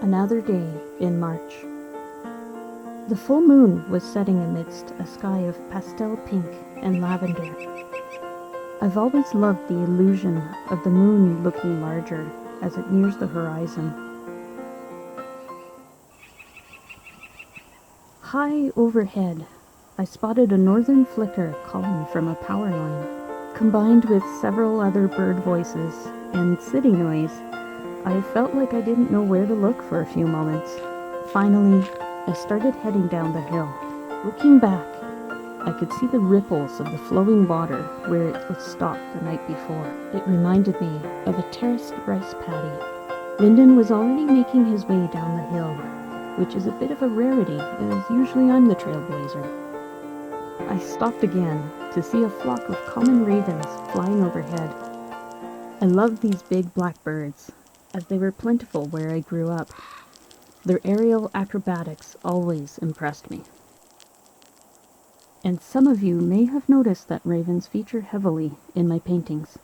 Another day in March. The full moon was setting amidst a sky of pastel pink and lavender. I've always loved the illusion of the moon looking larger as it nears the horizon. High overhead, I spotted a northern flicker calling from a power line. Combined with several other bird voices and city noise, I felt like I didn't know where to look for a few moments. Finally, I started heading down the hill. Looking back, I could see the ripples of the flowing water where it was stopped the night before. It reminded me of a terraced rice paddy. Lyndon was already making his way down the hill, which is a bit of a rarity, as usually I'm the trailblazer. I stopped again to see a flock of common ravens flying overhead. I loved these big black birds, as they were plentiful where I grew up. Their aerial acrobatics always impressed me. And some of you may have noticed that ravens feature heavily in my paintings.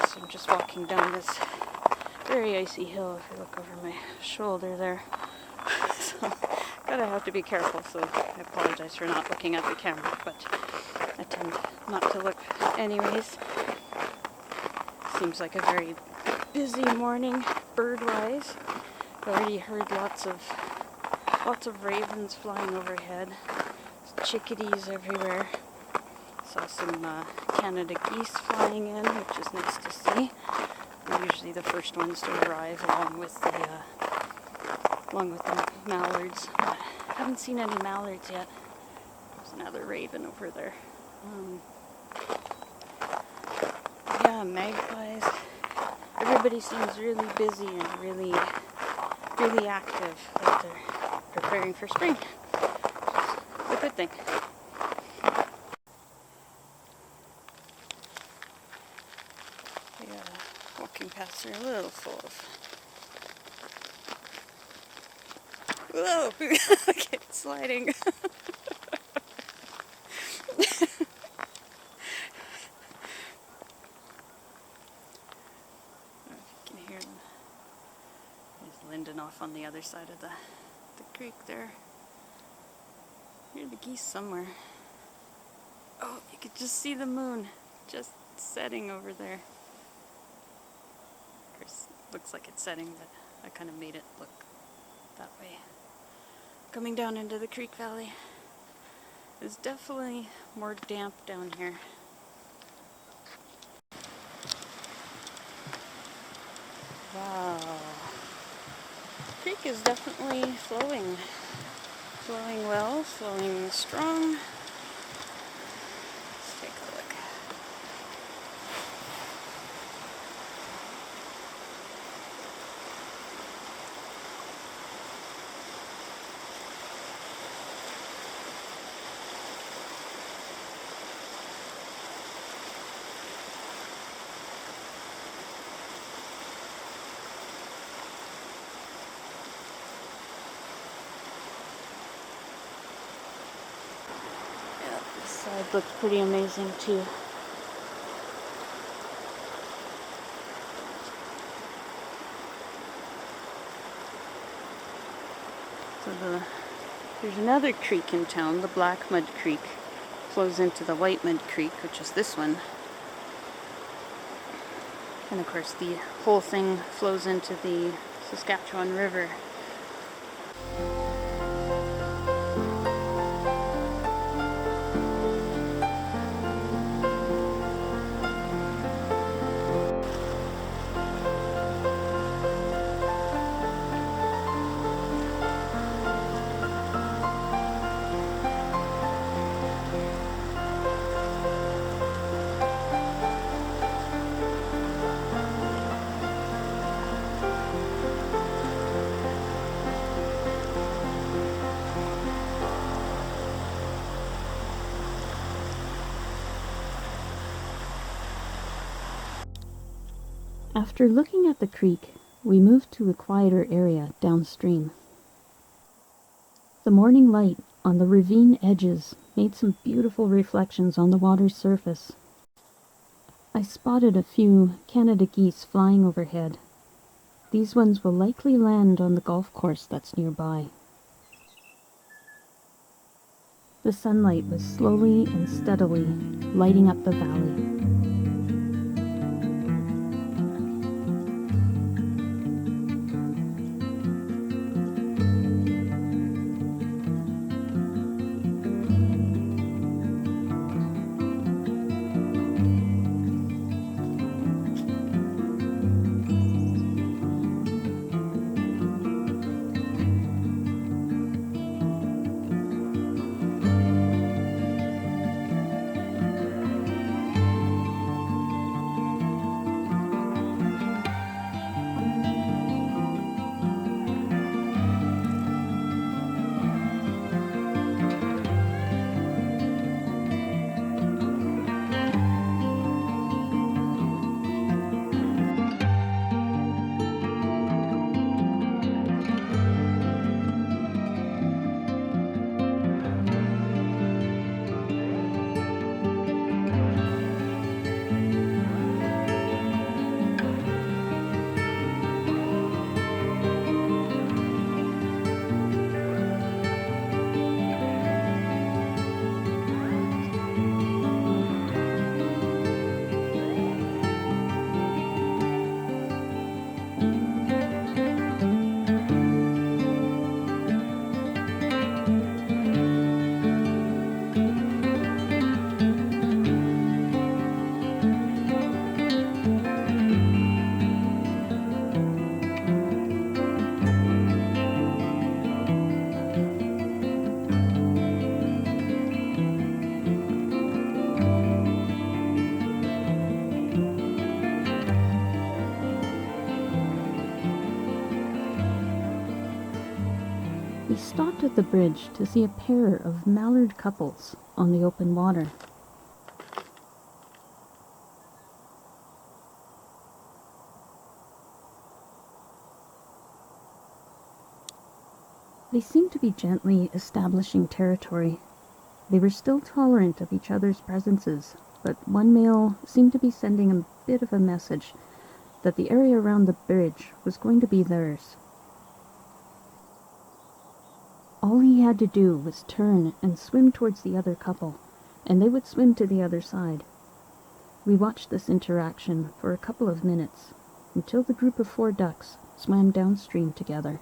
So I'm just walking down this very icy hill if you look over my shoulder there. So gotta have to be careful, so I apologize for not looking at the camera, but I tend not to look anyways. Seems like a very busy morning bird-wise. I already heard lots of ravens flying overhead, chickadees everywhere. Saw some Canada geese flying in, which is nice to see. They're usually the first ones to arrive, along with the mallards. But I haven't seen any mallards yet. There's another raven over there. Yeah, magpies. Everybody seems really busy and really active, like they're preparing for spring. It's a good thing. Yeah, walking paths are a little full of... Whoa! Okay, it's sliding. Lyndon off on the other side of the creek there. Hear the geese somewhere. Oh, you could just see the moon just setting over there. Of course, it looks like it's setting, but I kind of made it look that way. Coming down into the creek valley. It's definitely more damp down here. Wow. The creek is definitely flowing. Flowing well, flowing strong. Let's take a look. This side looks pretty amazing too. So there's another creek in town, the Black Mud Creek. Flows into the White Mud Creek, which is this one. And of course the whole thing flows into the Saskatchewan River. After looking at the creek, we moved to a quieter area downstream. The morning light on the ravine edges made some beautiful reflections on the water's surface. I spotted a few Canada geese flying overhead. These ones will likely land on the golf course that's nearby. The sunlight was slowly and steadily lighting up the valley. We stopped at the bridge to see a pair of mallard couples on the open water. They seemed to be gently establishing territory. They were still tolerant of each other's presences, but one male seemed to be sending a bit of a message that the area around the bridge was going to be theirs. All he had to do was turn and swim towards the other couple, and they would swim to the other side. We watched this interaction for a couple of minutes, until the group of 4 ducks swam downstream together.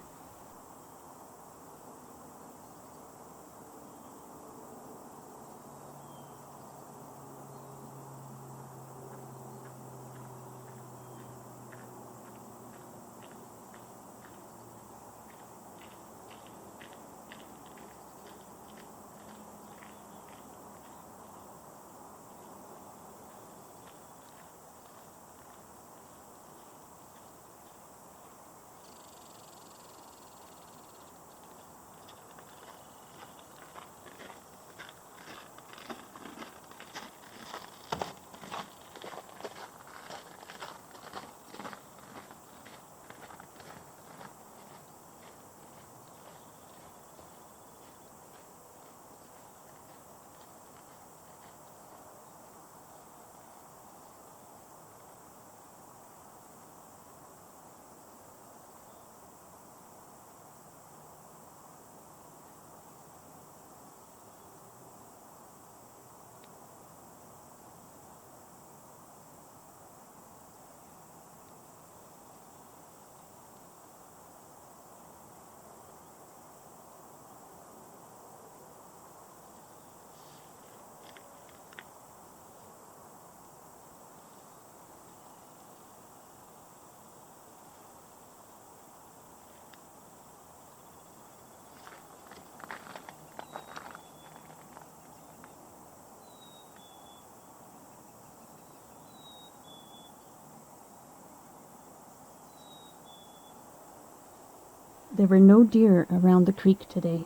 There were no deer around the creek today.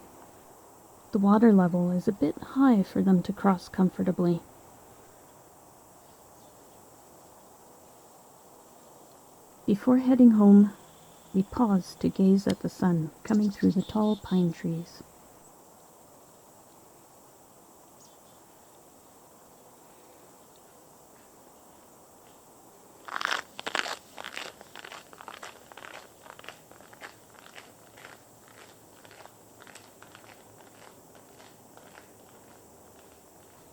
The water level is a bit high for them to cross comfortably. Before heading home, we paused to gaze at the sun coming through the tall pine trees.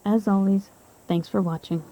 As always, thanks for watching.